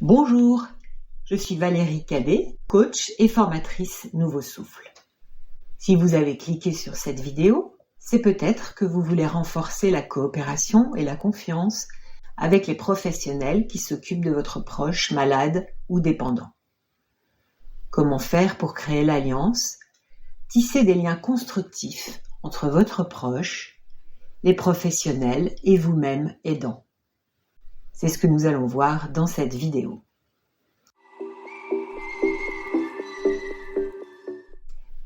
Bonjour, je suis Valérie Cadet, coach et formatrice Nouveau Souffle. Si vous avez cliqué sur cette vidéo, c'est peut-être que vous voulez renforcer la coopération et la confiance avec les professionnels qui s'occupent de votre proche malade ou dépendant. Comment faire pour créer l'alliance, tisser des liens constructifs entre votre proche, les professionnels et vous-même aidant. C'est ce que nous allons voir dans cette vidéo.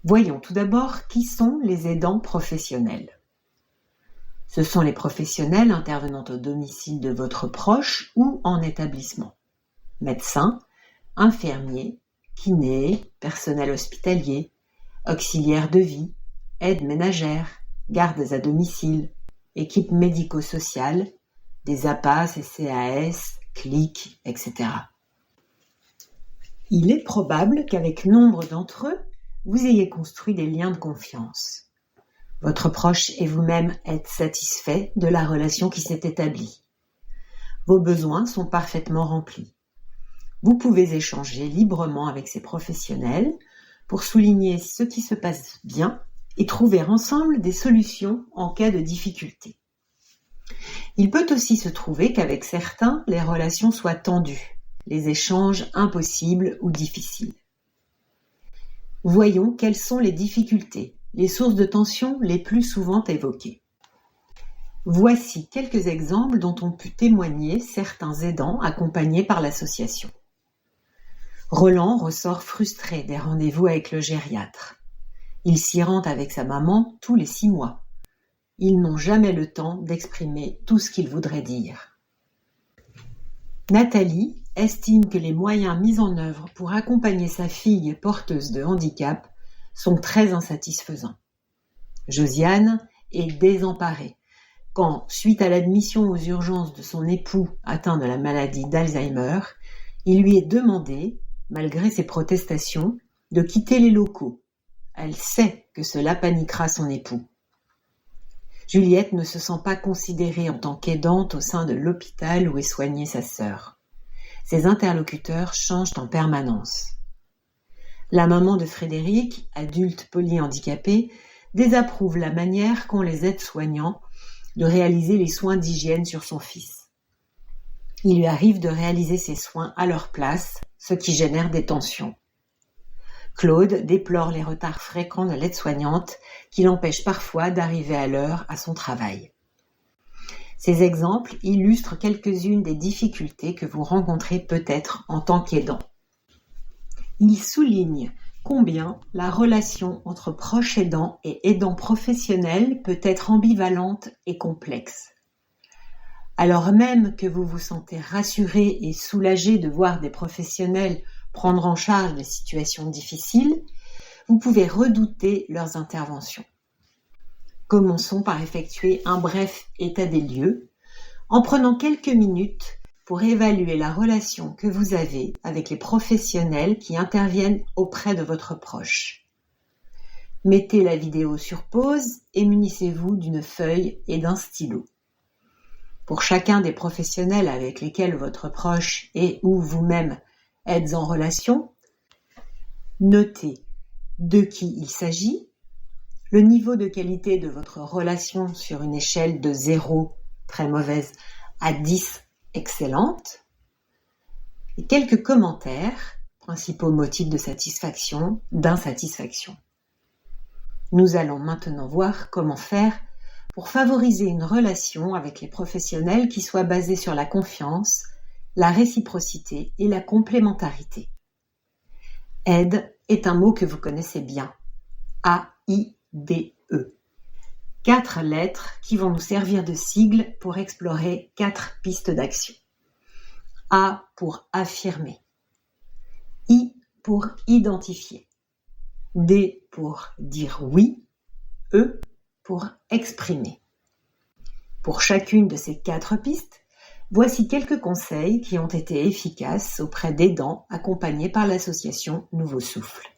Voyons tout d'abord qui sont les aidants professionnels. Ce sont les professionnels intervenant au domicile de votre proche ou en établissement. Médecins, infirmiers, kinés, personnel hospitalier, auxiliaires de vie, aides ménagères, gardes à domicile, équipes médico-sociales, des APA, CCAS, CLIC, etc. Il est probable qu'avec nombre d'entre eux, vous ayez construit des liens de confiance. Votre proche et vous-même êtes satisfaits de la relation qui s'est établie. Vos besoins sont parfaitement remplis. Vous pouvez échanger librement avec ces professionnels pour souligner ce qui se passe bien et trouver ensemble des solutions en cas de difficulté. Il peut aussi se trouver qu'avec certains, les relations soient tendues, les échanges impossibles ou difficiles. Voyons quelles sont les difficultés, les sources de tension les plus souvent évoquées. Voici quelques exemples dont ont pu témoigner certains aidants accompagnés par l'association. Roland ressort frustré des rendez-vous avec le gériatre. Il s'y rend avec sa maman tous les 6 mois. Ils n'ont jamais le temps d'exprimer tout ce qu'ils voudraient dire. Nathalie estime que les moyens mis en œuvre pour accompagner sa fille porteuse de handicap sont très insatisfaisants. Josiane est désemparée quand, suite à l'admission aux urgences de son époux atteint de la maladie d'Alzheimer, il lui est demandé, malgré ses protestations, de quitter les locaux. Elle sait que cela paniquera son époux. Juliette ne se sent pas considérée en tant qu'aidante au sein de l'hôpital où est soignée sa sœur. Ses interlocuteurs changent en permanence. La maman de Frédéric, adulte polyhandicapé, désapprouve la manière qu'ont les aides-soignants de réaliser les soins d'hygiène sur son fils. Il lui arrive de réaliser ces soins à leur place, ce qui génère des tensions. Claude déplore les retards fréquents de l'aide-soignante qui l'empêchent parfois d'arriver à l'heure à son travail. Ces exemples illustrent quelques-unes des difficultés que vous rencontrez peut-être en tant qu'aidant. Ils soulignent combien la relation entre proches aidants et aidants professionnels peut être ambivalente et complexe. Alors même que vous vous sentez rassuré et soulagé de voir des professionnels prendre en charge les situations difficiles, vous pouvez redouter leurs interventions. Commençons par effectuer un bref état des lieux, en prenant quelques minutes pour évaluer la relation que vous avez avec les professionnels qui interviennent auprès de votre proche. Mettez la vidéo sur pause et munissez-vous d'une feuille et d'un stylo. Pour chacun des professionnels avec lesquels votre proche et ou vous-même êtes en relation, notez de qui il s'agit, le niveau de qualité de votre relation sur une échelle de 0, très mauvaise, à 10, excellente, et quelques commentaires, principaux motifs de satisfaction, d'insatisfaction. Nous allons maintenant voir comment faire pour favoriser une relation avec les professionnels qui soit basée sur la confiance, la réciprocité et la complémentarité. Aide est un mot que vous connaissez bien. A-I-D-E. 4 lettres qui vont nous servir de sigle pour explorer 4 pistes d'action. A pour affirmer. I pour identifier. D pour dire oui. E pour exprimer. Pour chacune de ces 4 pistes, voici quelques conseils qui ont été efficaces auprès d'aidants accompagnés par l'association Nouveau Souffle.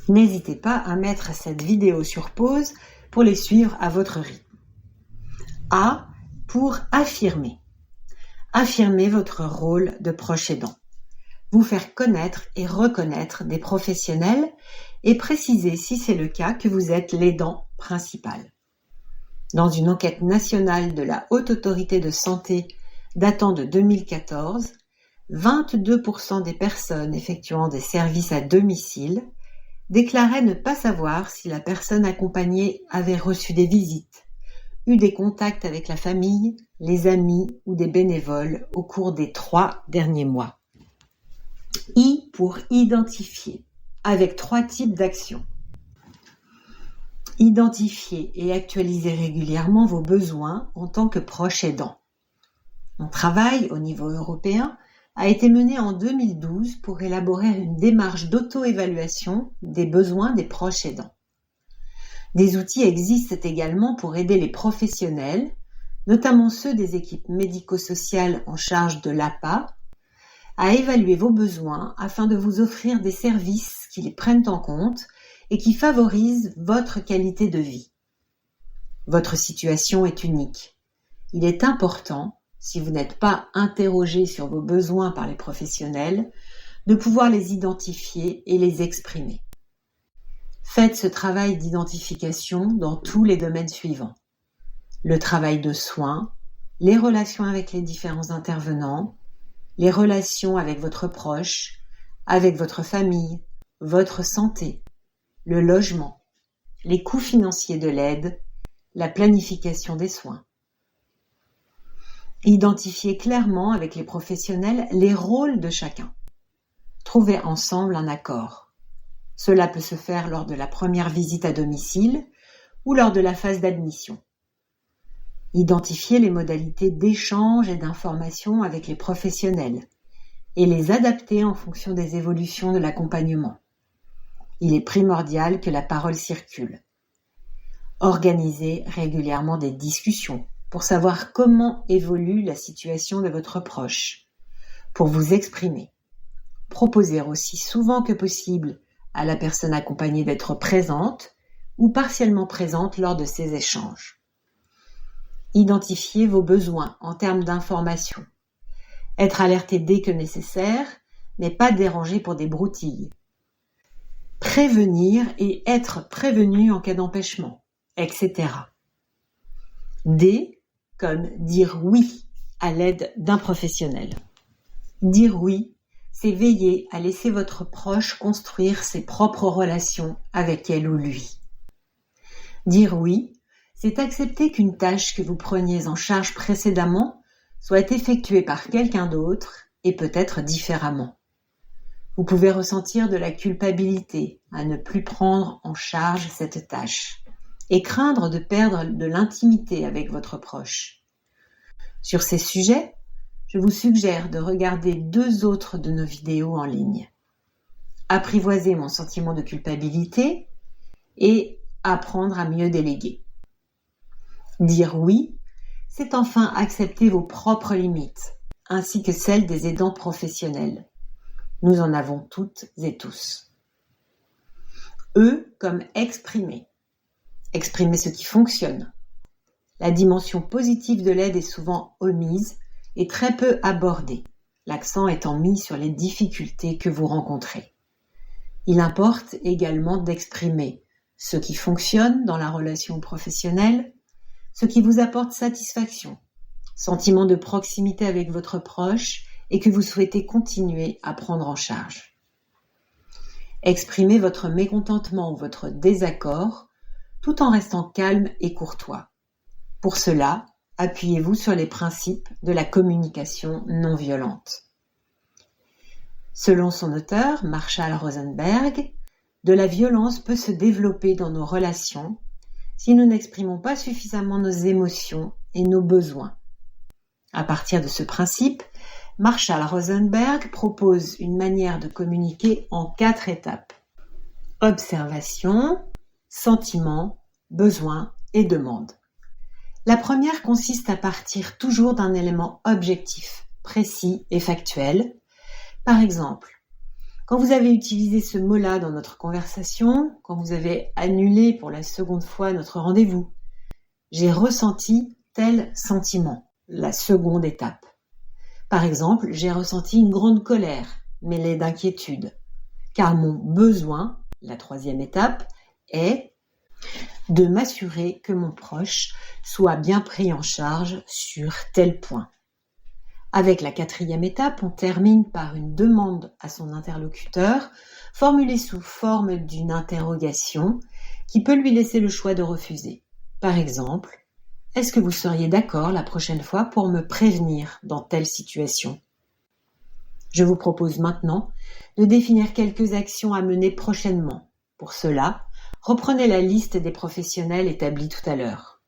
N'hésitez pas à mettre cette vidéo sur pause pour les suivre à votre rythme. A pour affirmer. Affirmer votre rôle de proche aidant. Vous faire connaître et reconnaître des professionnels et préciser, si c'est le cas, que vous êtes l'aidant principal. Dans une enquête nationale de la Haute Autorité de Santé datant de 2014, 22% des personnes effectuant des services à domicile déclaraient ne pas savoir si la personne accompagnée avait reçu des visites, eu des contacts avec la famille, les amis ou des bénévoles au cours des 3 derniers mois. I pour identifier, avec 3 types d'actions. Identifier et actualiser régulièrement vos besoins en tant que proche aidant. Un travail au niveau européen a été mené en 2012 pour élaborer une démarche d'auto-évaluation des besoins des proches aidants. Des outils existent également pour aider les professionnels, notamment ceux des équipes médico-sociales en charge de l'APA, à évaluer vos besoins afin de vous offrir des services qui les prennent en compte et qui favorisent votre qualité de vie. Votre situation est unique. Il est important, si vous n'êtes pas interrogé sur vos besoins par les professionnels, de pouvoir les identifier et les exprimer. Faites ce travail d'identification dans tous les domaines suivants. Le travail de soins, les relations avec les différents intervenants, les relations avec votre proche, avec votre famille, votre santé, le logement, les coûts financiers de l'aide, la planification des soins. Identifiez clairement avec les professionnels les rôles de chacun. Trouvez ensemble un accord. Cela peut se faire lors de la première visite à domicile ou lors de la phase d'admission. Identifiez les modalités d'échange et d'information avec les professionnels et les adapter en fonction des évolutions de l'accompagnement. Il est primordial que la parole circule. Organisez régulièrement des discussions pour savoir comment évolue la situation de votre proche, pour vous exprimer. Proposez aussi souvent que possible à la personne accompagnée d'être présente ou partiellement présente lors de ces échanges. Identifiez vos besoins en termes d'information. Être alerté dès que nécessaire, mais pas dérangé pour des broutilles. Prévenir et être prévenu en cas d'empêchement, etc. D comme dire oui à l'aide d'un professionnel. Dire oui, c'est veiller à laisser votre proche construire ses propres relations avec elle ou lui. Dire oui, c'est accepter qu'une tâche que vous preniez en charge précédemment soit effectuée par quelqu'un d'autre et peut-être différemment. Vous pouvez ressentir de la culpabilité à ne plus prendre en charge cette tâche et craindre de perdre de l'intimité avec votre proche. Sur ces sujets, je vous suggère de regarder 2 autres de nos vidéos en ligne. Apprivoiser mon sentiment de culpabilité et apprendre à mieux déléguer. Dire oui, c'est enfin accepter vos propres limites, ainsi que celles des aidants professionnels. Nous en avons toutes et tous. E comme exprimer. Exprimer ce qui fonctionne. La dimension positive de l'aide est souvent omise et très peu abordée, l'accent étant mis sur les difficultés que vous rencontrez. Il importe également d'exprimer ce qui fonctionne dans la relation professionnelle, ce qui vous apporte satisfaction, sentiment de proximité avec votre proche et que vous souhaitez continuer à prendre en charge. Exprimez votre mécontentement ou votre désaccord tout en restant calme et courtois. Pour cela, appuyez-vous sur les principes de la communication non violente. Selon son auteur, Marshall Rosenberg, de la violence peut se développer dans nos relations si nous n'exprimons pas suffisamment nos émotions et nos besoins. À partir de ce principe, Marshall Rosenberg propose une manière de communiquer en 4 étapes. Observation, sentiment, besoin et demande. La première consiste à partir toujours d'un élément objectif, précis et factuel. Par exemple, quand vous avez utilisé ce mot-là dans notre conversation, quand vous avez annulé pour la 2e fois notre rendez-vous, j'ai ressenti tel sentiment. la seconde étape. Par exemple, j'ai ressenti une grande colère, mêlée d'inquiétude, car mon besoin, la troisième étape, est de m'assurer que mon proche soit bien pris en charge sur tel point. Avec la quatrième étape, on termine par une demande à son interlocuteur, formulée sous forme d'une interrogation qui peut lui laisser le choix de refuser. Par exemple, est-ce que vous seriez d'accord la prochaine fois pour me prévenir dans telle situation ? Je vous propose maintenant de définir quelques actions à mener prochainement. Pour cela, reprenez la liste des professionnels établie tout à l'heure.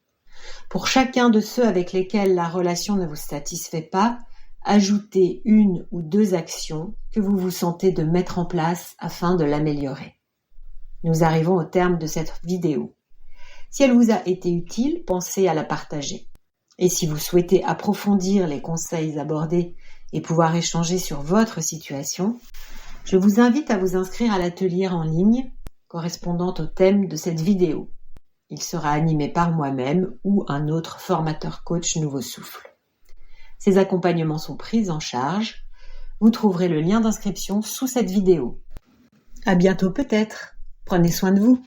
Pour chacun de ceux avec lesquels la relation ne vous satisfait pas, ajoutez une ou deux actions que vous vous sentez de mettre en place afin de l'améliorer. Nous arrivons au terme de cette vidéo. Si elle vous a été utile, pensez à la partager. Et si vous souhaitez approfondir les conseils abordés et pouvoir échanger sur votre situation, je vous invite à vous inscrire à l'atelier en ligne correspondant au thème de cette vidéo. Il sera animé par moi-même ou un autre formateur coach Nouveau Souffle. Ces accompagnements sont pris en charge. Vous trouverez le lien d'inscription sous cette vidéo. À bientôt peut-être. Prenez soin de vous.